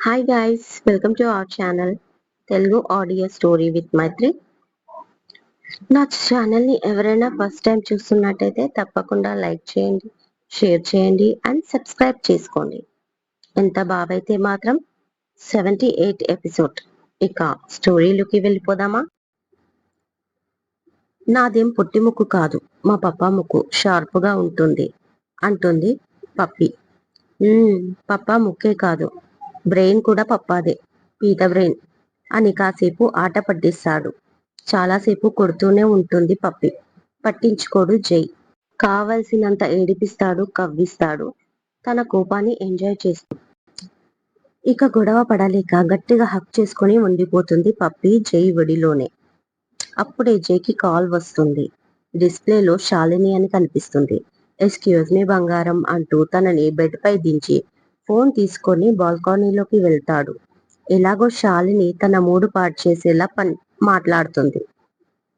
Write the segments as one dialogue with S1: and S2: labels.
S1: Hi guys, welcome to our channel Telugu audio story with Maithri. నా ఛానల్ని ఎవరైనా ఫస్ట్ టైం చూస్తున్నట్టయితే తప్పకుండా లైక్ చేయండి, షేర్ చేయండి అండ్ సబ్స్క్రైబ్ చేసుకోండి. ఎంత బాబైతే మాత్రం 78 ఎపిసోడ్. ఇక స్టోరీలోకి వెళ్ళిపోదామా? నాదేం పొట్టి ముక్కు కాదు, మా పప్పా ముక్కు షార్ప్గా ఉంటుంది అంటుంది పప్పి. పప్పా ముక్కే కాదు, బ్రెయిన్ కూడా పప్పాదే, పీత బ్రెయిన్ అని కాసేపు ఆట పట్టిస్తాడు. చాలాసేపు కొడుతూనే ఉంటుంది పప్పి. పట్టించుకోడు జై. కావలసినంత ఏడిపిస్తాడు, కవ్విస్తాడు, తన కోపాన్ని ఎంజాయ్ చేస్తూ. ఇక గొడవ పడలేక గట్టిగా హక్ చేసుకుని ఉండిపోతుంది పప్పి జై ఒడిలోనే. అప్పుడే జైకి కాల్ వస్తుంది. డిస్ప్లేలో శాలిని అని కనిపిస్తుంది. ఎక్స్క్యూజ్ మీ బంగారం అంటూ తనని బెడ్ పై దించి ఫోన్ తీసుకొని బాల్కనీలోకి వెళ్తాడు. ఎలాగో శాలిని తన మూడు పాడు చేసేలా మాట్లాడుతుంది.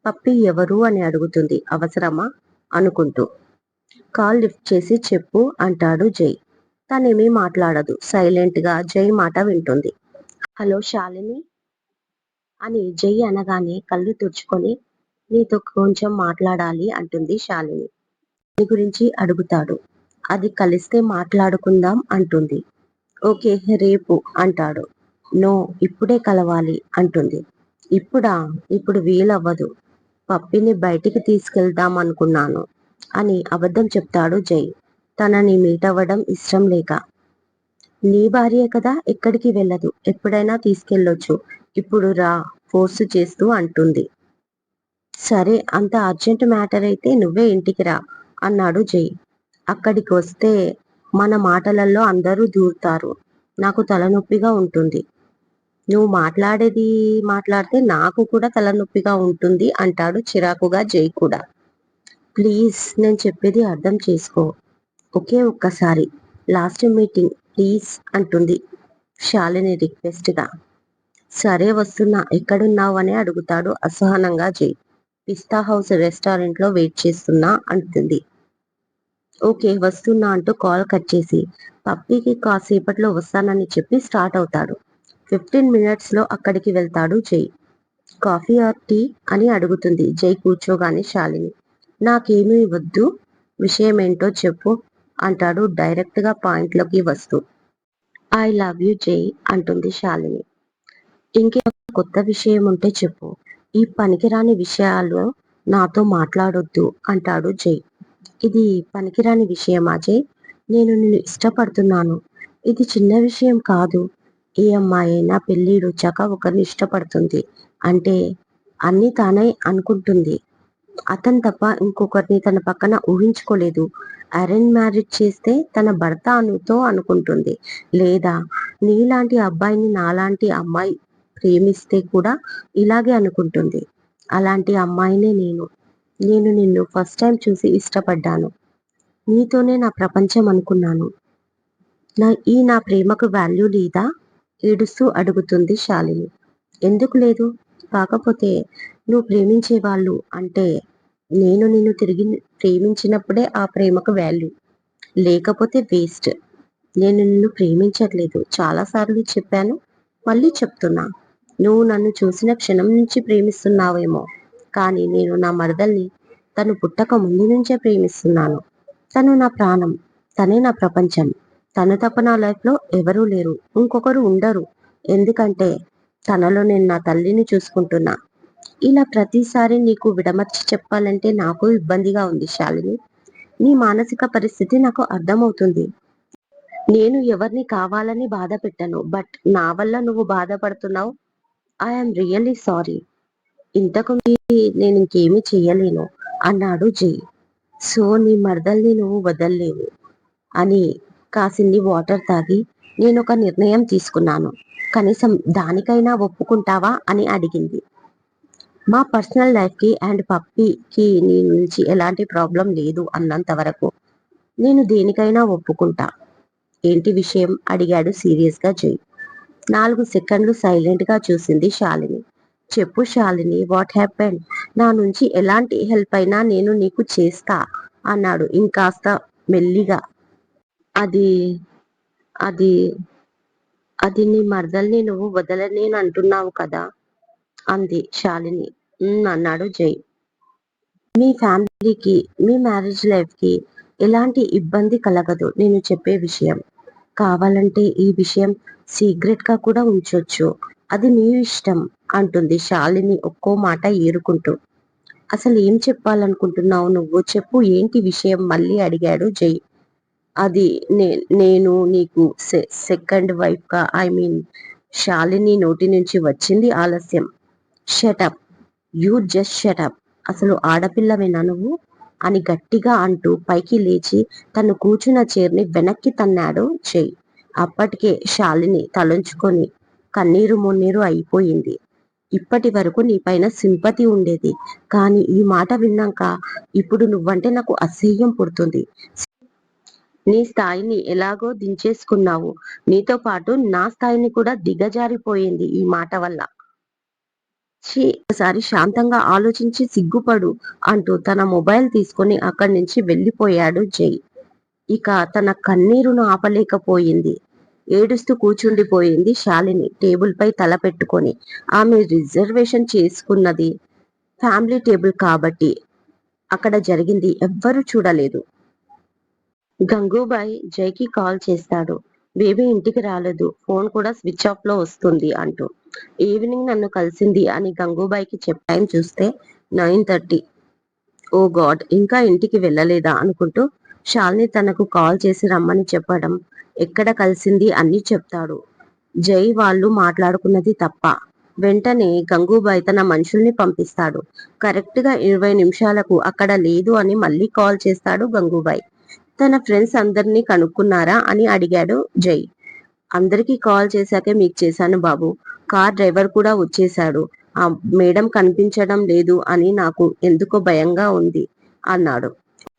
S1: పప్పి ఎవరు అని అడుగుతుంది అవసరమా అనుకుంటూ. కాల్ లిఫ్ట్ చేసి చెప్పు అంటాడు జై. తనేమీ మాట్లాడదు, సైలెంట్ గా జై మాట వింటుంది. హలో శాలిని అని జై అనగానే కళ్ళు తుడుచుకొని నీతో కొంచెం మాట్లాడాలి అంటుంది శాలిని. నీ గురించి అడుగుతాడు. అది కలిస్తే మాట్లాడుకుందాం అంటుంది. ఓకే రేపు అంటాడు. నో ఇప్పుడే కలవాలి అంటుంది. ఇప్పుడా? ఇప్పుడు వీలవ్వదు, పప్పిని బయటికి తీసుకెళ్దాం అనుకున్నాను అని అబద్ధం చెప్తాడు జై, తనని మీట్ అవ్వడం ఇష్టం లేక. నీ భార్యే కదా, ఎక్కడికి వెళ్ళదు, ఎప్పుడైనా తీసుకెళ్ళొచ్చు, ఇప్పుడు రా ఫోర్సు చేస్తూ అంటుంది. సరే, అంత అర్జెంట్ మ్యాటర్ అయితే నువ్వే ఇంటికి రా అన్నాడు జై. అక్కడికి వస్తే మన మాటలలో అందరూ దూరుతారు, నాకు తలనొప్పిగా ఉంటుంది. నువ్వు మాట్లాడితే నాకు కూడా తలనొప్పిగా ఉంటుంది అంటాడు చిరాకుగా జై కూడా. ప్లీజ్ నేను చెప్పేది అర్థం చేసుకో, ఒకే ఒక్కసారి లాస్ట్ మీటింగ్ ప్లీజ్ అంటుంది శాలిని రిక్వెస్ట్ గా. సరే వస్తున్నా, ఎక్కడున్నావు అని అడుగుతాడు అసహనంగా జై. పిస్తా హౌస్ రెస్టారెంట్ లో వెయిట్ చేస్తున్నా అంటుంది. ఓకే వస్తున్నా అంటూ కాల్ కట్ చేసి పప్పీకి కాసేపట్లో వస్తానని చెప్పి స్టార్ట్ అవుతాడు. 15 minutes లో అక్కడికి వెళ్తాడు జై. కాఫీ ఆర్ టీ అని అడుగుతుంది జై కూర్చోగానే శాలిని. నాకేమీ వద్దు, విషయం ఏంటో చెప్పు అంటాడు డైరెక్ట్ గా పాయింట్ లోకి వస్తూ. ఐ లవ్ యూ జై అంటుంది శాలిని. ఇంకే కొత్త విషయం ఉంటే చెప్పు, ఈ పనికిరాని విషయాలు నాతో మాట్లాడొద్దు అంటాడు జై. ఇది పనికిరాని విషయమా జై? నేను నిన్ను ఇష్టపడుతున్నాను, ఇది చిన్న విషయం కాదు. ఏ అమ్మాయి అయినా పెళ్ళిడొచ్చాక ఒకరిని ఇష్టపడుతుంది అంటే అన్ని తానే అనుకుంటుంది. అతను తప్ప ఇంకొకరిని తన పక్కన ఊహించుకోలేదు. అరేంజ్ మ్యారేజ్ చేస్తే తన భర్త అనుతో అనుకుంటుంది, లేదా నీలాంటి అబ్బాయిని నాలాంటి అమ్మాయి ప్రేమిస్తే కూడా ఇలాగే అనుకుంటుంది. అలాంటి అమ్మాయినే నేను నిన్ను ఫస్ట్ టైం చూసి ఇష్టపడ్డాను, నీతోనే నా ప్రపంచం అనుకున్నాను. నా ప్రేమకు వాల్యూ లేదా? ఏడుస్తూ అడుగుతుంది శాలిని. ఎందుకు లేదు? కాకపోతే నువ్వు ప్రేమించే వాళ్ళు అంటే నేను నిన్ను తిరిగి ప్రేమించినప్పుడే ఆ ప్రేమకు వాల్యూ, లేకపోతే వేస్ట్. నేను నిన్ను ప్రేమించట్లేదు, చాలాసార్లు చెప్పాను, మళ్ళీ చెప్తున్నా. నువ్వు నన్ను చూసిన క్షణం నుంచి ప్రేమిస్తున్నావేమో, కానీ నేను నా మరదల్ని తను పుట్టక ముందు నుంచే ప్రేమిస్తున్నాను. తను నా ప్రాణం, తనే నా ప్రపంచం. తను తప్ప నా లైఫ్లో ఎవరూ లేరు, ఇంకొకరు ఉండరు. ఎందుకంటే తనలో నేను నా తల్లిని చూసుకుంటున్నా. ఇలా ప్రతిసారి నీకు విడమర్చి చెప్పాలంటే నాకు ఇబ్బందిగా ఉంది శాలిని. నీ మానసిక పరిస్థితి నాకు అర్థమవుతుంది. నేను ఎవరిని కావాలని బాధ పెట్టను, బట్ నా వల్ల నువ్వు బాధపడుతున్నావు. I'm really sorry. ఇంతకు నేను ఇంకేమీ చెయ్యలేను అన్నాడు జై. సో నీ మరదల్ని నువ్వు వదల్లేవు అని కాసిన్ని వాటర్ తాగి నేను ఒక నిర్ణయం తీసుకున్నాను, కనీసం దానికైనా ఒప్పుకుంటావా అని అడిగింది. మా పర్సనల్ లైఫ్కి అండ్ పప్పీకి నీ నుంచి ఎలాంటి ప్రాబ్లం లేదు అన్నంత వరకు నేను దేనికైనా ఒప్పుకుంటా. ఏంటి విషయం అడిగాడు సీరియస్ గా జై. 4 సెకండ్లు సైలెంట్ గా చూసింది శాలిని. చెప్పు శాలిని, వాట్ హ్యాపెన్? నా నుంచి ఎలాంటి హెల్ప్ అయినా నేను నీకు చేస్తా అన్నాడు ఇంకాస్త మెల్లిగా. అది అది అది నీ మరదల్ని నువ్వు వదలనేనంటున్నావు కదా అంది శాలిని. అన్నాడు జై. మీ ఫ్యామిలీకి, మీ మ్యారేజ్ లైఫ్ కి ఎలాంటి ఇబ్బంది కలగదు నేను చెప్పే విషయం. కావాలంటే ఈ విషయం సీక్రెట్ గా కూడా ఉంచొచ్చు. అది నీ ఇష్టం అంటుంది శాలిని ఒక్కో మాట ఏరుకుంటూ. అసలు ఏం చెప్పాలనుకుంటున్నావు నువ్వు? చెప్పు, ఏంటి విషయం? మళ్ళీ అడిగాడు జై. అది నేను నీకు సెకండ్ వైఫ్ గా, ఐ మీన్, శాలిని నోటి నుంచి వచ్చింది ఆలస్యం. Shut up, you just shut up. అసలు ఆడపిల్లవేనా నువ్వు అని గట్టిగా అంటూ పైకి లేచి తను కూర్చున్న చైర్ని వెనక్కి తన్నాడు జై. అప్పటికే శాలిని తలంచుకొని కన్నీరు మున్నీరు అయిపోయింది. ఇప్పటి వరకు నీపైన సింపతి ఉండేది, కానీ ఈ మాట విన్నాక ఇప్పుడు నువ్వంటే నాకు అసహ్యం పుడుతుంది. నీ స్థాయిని ఎలాగో దించేసుకున్నావు, నీతో పాటు నా స్థాయిని కూడా దిగజారిపోయింది ఈ మాట వల్ల. ఒకసారి శాంతంగా ఆలోచించి సిగ్గుపడు అంటూ తన మొబైల్ తీసుకుని అక్కడి నుంచి వెళ్ళిపోయాడు జై. ఇక తన కన్నీరును ఆపలేకపోయింది. ఏడుస్తూ కూర్చుండిపోయింది శాలిని టేబుల్ పై తల పెట్టుకొని. ఆమె రిజర్వేషన్ చేసుకున్నది ఫ్యామిలీ టేబుల్ కాబట్టి అక్కడ జరిగింది ఎవ్వరూ చూడలేదు. గంగూబాయ్ జైకి కాల్ చేస్తాడు. బేబీ ఇంటికి రాలేదు, ఫోన్ కూడా స్విచ్ ఆఫ్ లో వస్తుంది అంటూ. ఈవినింగ్ నన్ను కలిసింది అని గంగూబాయ్కి టైం చూస్తే 9:30. ఓ గాడ్, ఇంకా ఇంటికి వెళ్ళలేదా అనుకుంటూ శాలిని తనకు కాల్ చేసి రమ్మని చెప్పడం, ఎక్కడ కలిసింది అన్ని చెప్తాడు. జై వాళ్ళు మాట్లాడుకున్నది తప్ప. వెంటనే గంగూబాయ్ తన మనుషుల్ని పంపిస్తాడు. కరెక్ట్ గా 20 నిమిషాలకు అక్కడ లేదు అని మళ్ళీ కాల్ చేస్తాడు గంగూబాయ్. తన ఫ్రెండ్స్ అందరినీ కనుక్కున్నారా అని అడిగాడు జై. అందరికీ కాల్ చేశాకే మీకు చేశాను బాబు. కార్ డ్రైవర్ కూడా వచ్చేశాడు. ఆ మేడం కనిపించడం లేదు అని నాకు ఎందుకో భయంగా ఉంది అన్నాడు.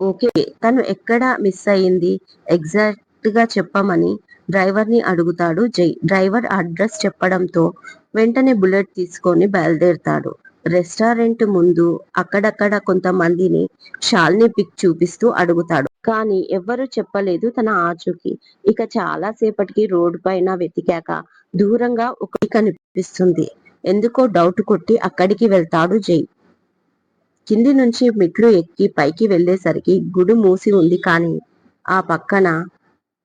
S1: ఓకే, తను ఎక్కడ మిస్ అయింది ఎగ్జాక్ట్ గా చెప్పమని డ్రైవర్ ని అడుగుతాడు జై. డ్రైవర్ అడ్రస్ చెప్పడంతో వెంటనే బుల్లెట్ తీసుకొని బయలుదేరుతాడు. రెస్టారెంట్ ముందు అక్కడక్కడ కొంతమందిని శాలిని పిక్ చూపిస్తూ అడుగుతాడు, కానీ ఎవ్వరూ చెప్పలేదు తన ఆచూకీ. ఇక చాలా సేపటికి రోడ్డు పైన వెతికాక దూరంగా ఒకటి కనిపిస్తుంది. ఎందుకో డౌట్ కొట్టి అక్కడికి వెళ్తాడు జై. కింది నుంచి మెట్లు ఎక్కి పైకి వెళ్లేసరికి గుడి మూసి ఉంది, కానీ ఆ పక్కన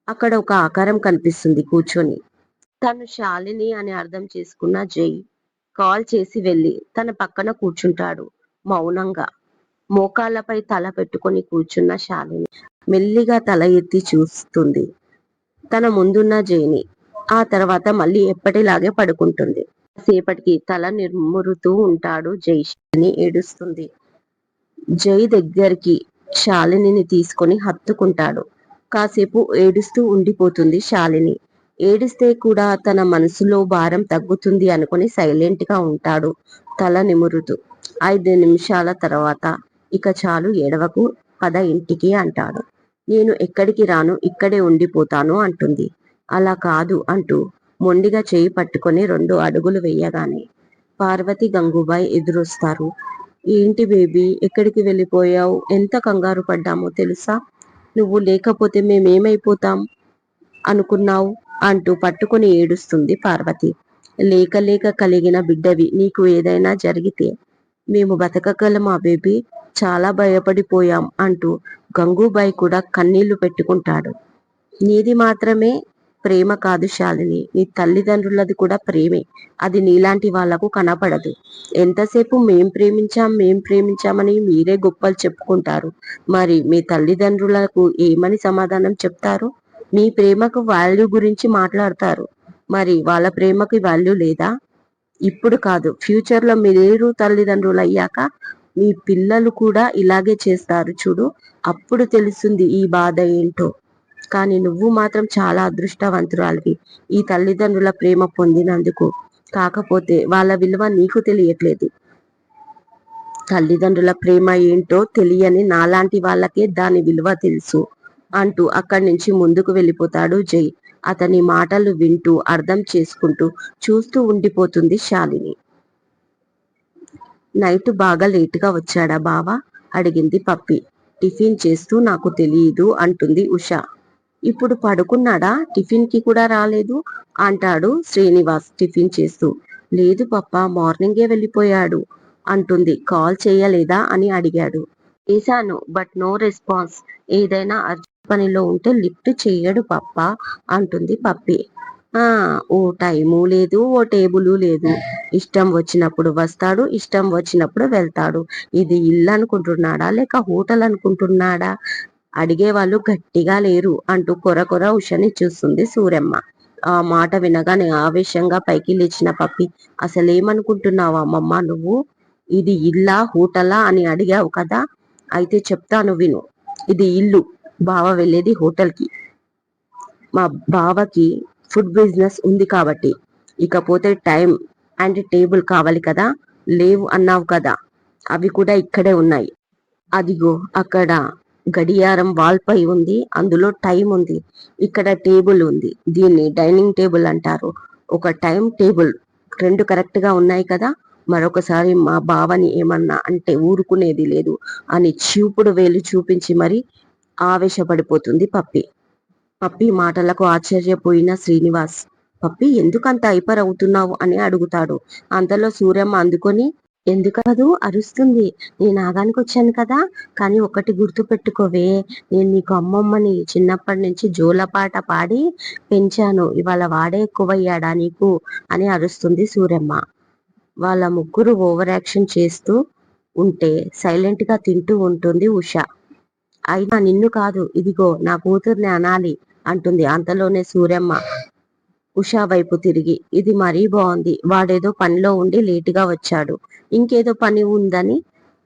S1: అక్కడ ఒక ఆకారం కనిపిస్తుంది కూర్చొని. తను శాలిని అని అర్థం చేసుకున్న జై కాల్ చేసి వెళ్ళి తన పక్కన కూర్చుంటాడు. మౌనంగా మోకాళ్ళపై తల పెట్టుకొని కూర్చున్న శాలిని మెల్లిగా తల ఎత్తి చూస్తుంది తన ముందున్న జైని. ఆ తర్వాత మళ్ళీ ఎప్పటిలాగే పడుకుంటుంది. సేపటికి తల నిర్మురుతూ ఉంటాడు జై. శాలిని ఏడుస్తుంది. జై దగ్గరికి శాలిని తీసుకొని హత్తుకుంటాడు. కాసేపు ఏడుస్తూ ఉండిపోతుంది శాలిని. ఏడిస్తే కూడా తన మనసులో భారం తగ్గుతుంది అనుకుని సైలెంట్ గా ఉంటాడు తల నిమురుతూ. 5 నిమిషాల తర్వాత ఇక చాలు ఏడవకు, పద ఇంటికి అంటాడు. నేను ఎక్కడికి రాను, ఇక్కడే ఉండిపోతాను అంటుంది. అలా కాదు అంటూ మొండిగా చేయి పట్టుకొని 2 అడుగులు వేయగానే పార్వతి గంగూబాయ్ ఎదురొస్తారు. ఏంటి బేబీ, ఎక్కడికి వెళ్ళిపోయావు? ఎంత కంగారు పడ్డామో తెలుసా? నువ్వు లేకపోతే మేమేమైపోతాం అనుకున్నావు అంటూ పట్టుకొని ఏడుస్తుంది పార్వతి. లేక లేక కలిగిన బిడ్డవి, నీకు ఏదైనా జరిగితే మేము బతకగలమా బేబీ? చాలా భయపడిపోయాం అంటూ గంగూబాయ్ కూడా కన్నీళ్లు పెట్టుకుంటాడు. నీది మాత్రమే ప్రేమ కాదు శాలిని, నీ తల్లిదండ్రులది కూడా ప్రేమే. అది నీలాంటి వాళ్లకు కనపడదు. ఎంతసేపు మేం ప్రేమించామని మీరే గొప్పలు చెప్పుకుంటారు. మరి మీ తల్లిదండ్రులకు ఏమని సమాధానం చెప్తారు? మీ ప్రేమకు వాల్యూ గురించి మాట్లాడతారు. మరి వాళ్ళ ప్రేమకి వాల్యూ లేదా? ఇప్పుడు కాదు, ఫ్యూచర్ లో మీరు తల్లిదండ్రులు అయ్యాక మీ పిల్లలు కూడా ఇలాగే చేస్తారు చూడు, అప్పుడు తెలుస్తుంది ఈ బాధ ఏంటో. కానీ నువ్వు మాత్రం చాలా అదృష్టవంతురాలివి ఈ తల్లిదండ్రుల ప్రేమ పొందినందుకు. కాకపోతే వాళ్ళ విలువ నీకు తెలియట్లేదు. తల్లిదండ్రుల ప్రేమ ఏంటో తెలియని నాలాంటి వాళ్ళకే దాని విలువ తెలుసు అంటూ అక్కడి నుంచి ముందుకు వెళ్ళిపోతాడు జై. అతని మాటలు వింటూ అర్థం చేసుకుంటూ చూస్తూ ఉండిపోతుంది శాలిని. నైట్ బాగా లేటుగా వచ్చాడా బావా అడిగింది పప్పి. టిఫిన్ చేస్తూ నాకు తెలియదు అంటుంది ఉష. ఇప్పుడు పడుకున్నాడా? టిఫిన్ కి కూడా రాలేదు అంటాడు శ్రీనివాస్ టిఫిన్ చేస్తూ. లేదు పప్పా, మార్నింగే వెళ్ళిపోయాడు అంటుంది. కాల్ చేయలేదా అని అడిగాడు. చేశాను, బట్ నో రెస్పాన్స్. ఏదైనా అర్జెంట్ పనిలో ఉంటే లిఫ్ట్ చెయ్యడు పప్పా అంటుంది పప్పి. ఆ ఓ టైము లేదు, ఓ టేబులు లేదు. ఇష్టం వచ్చినప్పుడు వస్తాడు, ఇష్టం వచ్చినప్పుడు వెళ్తాడు. ఇది ఇల్లు అనుకుంటున్నాడా లేక హోటల్ అనుకుంటున్నాడా? అడిగేవాళ్ళు గట్టిగా లేరు అంటూ కొర కొర ఉషని చూస్తుంది సూరమ్మ. ఆ మాట వినగానే ఆవేశంగా పైకి లేచిన పప్పి, అసలేమనుకుంటున్నావా అమ్మమ్మ నువ్వు? ఇది ఇల్లా హోటలా అని అడిగావు కదా, అయితే చెప్తాను విను. ఇది ఇల్లు, బావ వెళ్ళేది హోటల్కి. మా బావకి ఫుడ్ బిజినెస్ ఉంది కాబట్టి. ఇకపోతే టైం అండ్ టేబుల్ కావాలి కదా, లేవు అన్నావు కదా, అవి కూడా ఇక్కడే ఉన్నాయి. అదిగో అక్కడ గడియారం వాల్ పై ఉంది, అందులో టైం ఉంది. ఇక్కడ టేబుల్ ఉంది, దీన్ని డైనింగ్ టేబుల్ అంటారు. ఒక టైం టేబుల్, రెండు కరెక్ట్ గా ఉన్నాయి కదా. మరొకసారి మా బావని ఏమన్నా అంటే ఊరుకునేది లేదు అని చూపుడు వేలు చూపించి మరి ఆవేశపడిపోతుంది పప్పి. పప్పి మాటలకు ఆశ్చర్యపోయిన శ్రీనివాస్, పప్పి ఎందుకంత హైపర్ అవుతున్నావు అని అడుగుతాడు. అంతలో సూర్యమ్మ అందుకొని, ఎందుకదు అరుస్తుంది? నేను ఆగానికి వచ్చాను కదా. కానీ ఒకటి గుర్తు పెట్టుకోవే, నేను నీకు అమ్మమ్మని చిన్నప్పటి నుంచి జోలపాట పాడి పెంచాను. ఇవాళ వాడే ఎక్కువయ్యాడా నీకు అని అరుస్తుంది సూర్యమ్మ. వాళ్ళ ముగ్గురు ఓవర్ యాక్షన్ చేస్తూ ఉంటే సైలెంట్ గా తింటూ ఉంటుంది ఉష. అయినా నిన్ను కాదు, ఇదిగో నా కూతుర్ని అనాలి అంటుంది. అంతలోనే సూర్యమ్మ ఉషా వైపు తిరిగి, ఇది మరీ బాగుంది. వాడేదో పనిలో ఉండి లేటుగా వచ్చాడు, ఇంకేదో పని ఉందని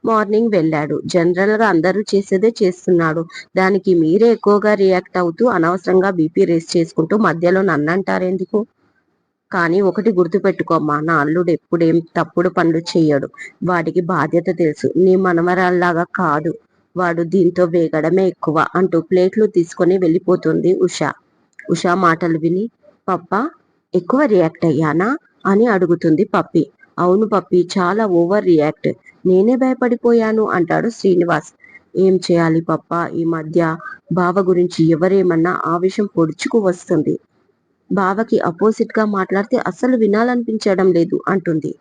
S1: మార్నింగ్ వెళ్ళాడు. జనరల్ గా అందరూ చేసేదే చేస్తున్నాడు, దానికి మీరే ఎక్కువగా రియాక్ట్ అవుతూ అనవసరంగా బీపీ రేస్ చేసుకుంటూ మధ్యలో నన్నంటారెందుకు? కానీ ఒకటి గుర్తుపెట్టుకోమ్మా, నా అల్లుడు ఎప్పుడేం తప్పుడు పనులు చెయ్యడు. వాడికి బాధ్యత తెలుసు. నీ మనవరాల్లాగా కాదు, వాడు దీంతో వేగడమే ఎక్కువ అంటూ ప్లేట్లు తీసుకొని వెళ్ళిపోతుంది ఉష. ఉషా మాటలు విని, పప్పా ఎక్కువ రియాక్ట్ అయ్యానా అని అడుగుతుంది పప్పి. అవును పప్పి, చాలా ఓవర్ రియాక్ట్. నేనే భయపడిపోయాను అంటాడు శ్రీనివాస్. ఏం చేయాలి పప్పా, ఈ మధ్య బావ గురించి ఎవరేమన్నా ఆవేశం పొడుచుకు వస్తుంది. బావకి అపోజిట్ గా మాట్లాడితే అస్సలు వినాలనిపించడం లేదు అంటుంది.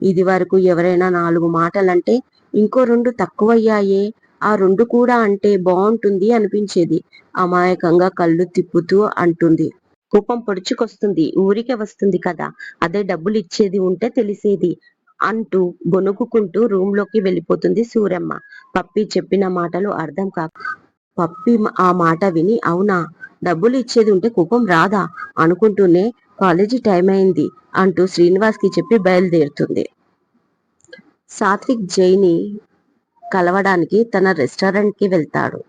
S1: ఇది వరకు ఎవరైనా నాలుగు మాటలంటే ఇంకో రెండు తక్కువయ్యాయే, ఆ రెండు కూడా అంటే బాగుంటుంది అనిపించేది. అమాయకంగా కళ్ళు తిప్పుతూ అంటుంది. కోపం పొడుచుకొస్తుంది, ఊరికే వస్తుంది కదా, అదే డబ్బులు ఇచ్చేది ఉంటే తెలిసేది అంటూ గొనుగుకుంటూ రూమ్ లోకి వెళ్ళిపోతుంది సూరమ్మ. పప్పి చెప్పిన మాటలు అర్థం కాక పప్పి ఆ మాట విని, అవునా, డబ్బులు ఇచ్చేది ఉంటే కోపం రాదా అనుకుంటూనే కాలేజీ టైం అయింది అంటూ శ్రీనివాస్ కి చెప్పి బయలుదేరుతుంది. సాత్విక్ జైని కలవడానికి తన రెస్టారెంట్ కి వెళ్తాడు.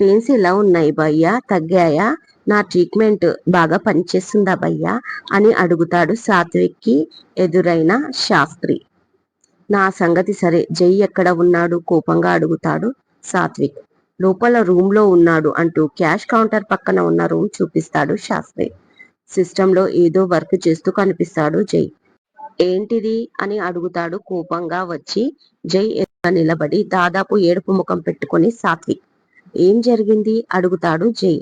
S1: పెయిన్స్ ఎలా ఉన్నాయి భయ్యా, తగ్గాయా? నా ట్రీట్మెంట్ బాగా పనిచేస్తుందా భయ్యా అని అడుగుతాడు సాత్విక్ కి ఎదురైన శాస్త్రి. నా సంగతి సరే, జై ఎక్కడ ఉన్నాడు కోపంగా అడుగుతాడు సాత్విక్. లోపల రూమ్ లో ఉన్నాడు అంటూ క్యాష్ కౌంటర్ పక్కన ఉన్న రూమ్ చూపిస్తాడు శాస్త్రి. సిస్టమ్ లో ఏదో వర్క్ చేస్తూ కనిపిస్తాడు జై. ఏంటిది అని అడుగుతాడు కోపంగా వచ్చి. జై ఎదురుగా నిలబడి దాదాపు ఏడుపు ముఖం పెట్టుకొని సాత్విక్. ఏం జరిగింది అడుగుతాడు జై.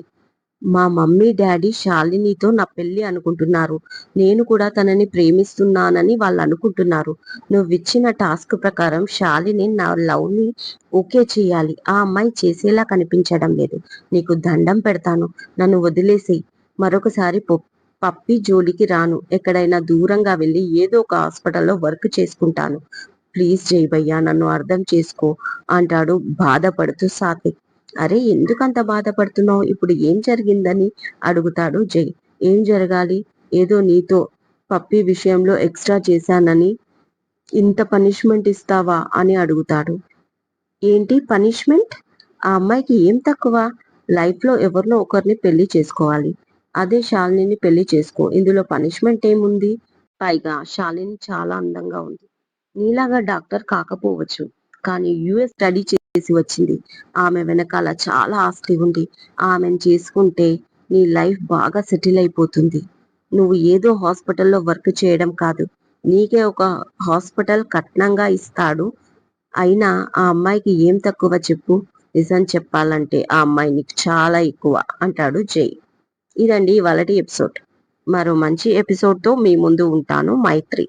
S1: మా మమ్మీ డాడీ శాలినితో నా పెళ్లి అనుకుంటున్నారు. నేను కూడా తనని ప్రేమిస్తున్నానని వాళ్ళు అనుకుంటున్నారు. నువ్విచ్చిన టాస్క్ ప్రకారం శాలిని నా లవ్ ని ఓకే చేయాలి. ఆ అమ్మాయి చేసేలా కనిపించడం లేదు. నీకు దండం పెడతాను, నన్ను వదిలేసేయ్. మరొకసారి పప్పి జోలికి రాను. ఎక్కడైనా దూరంగా వెళ్ళి ఏదో ఒక హాస్పిటల్లో వర్క్ చేసుకుంటాను. ప్లీజ్ జై భయ్యా, నన్ను అర్థం చేసుకో అంటాడు బాధపడుతూ సాత్విక్. అరే ఎందుకంత బాధపడుతున్నావు, ఇప్పుడు ఏం జరిగిందని అడుగుతాడు జై. ఏం జరగాలి? ఏదో నీతో పప్పి విషయంలో ఎక్స్ట్రా చేశానని ఇంత పనిష్మెంట్ ఇస్తావా అని అడుగుతాడు. ఏంటి పనిష్మెంట్? ఆ అమ్మాయికి ఏం తక్కువ? లైఫ్ లో ఎవరినో ఒకరిని పెళ్లి చేసుకోవాలి. అదే శాలినిని పెళ్లి చేసుకో, ఇందులో పనిష్మెంట్ ఏముంది? పైగా శాలిని చాలా అందంగా ఉంది. నీలాగా డాక్టర్ కాకపోవచ్చు, కానీ యుఎస్ స్టడీ చేసి వచ్చింది. ఆమె వెనకాల చాలా ఆస్తి ఉంది. ఆమెను చేసుకుంటే నీ లైఫ్ బాగా సెటిల్ అయిపోతుంది. నువ్వు ఏదో హాస్పిటల్లో వర్క్ చేయడం కాదు, నీకే ఒక హాస్పిటల్ కట్నంగా ఇస్తాడు. అయినా ఆ అమ్మాయికి ఏం తక్కువ చెప్పు? నిజం చెప్పాలంటే ఆ అమ్మాయి నీకు చాలా ఎక్కువ అంటాడు జై. ఇదండి ఇవాళటి ఎపిసోడ్. మరో మంచి ఎపిసోడ్ తో మీ ముందు ఉంటాను. మైత్రి.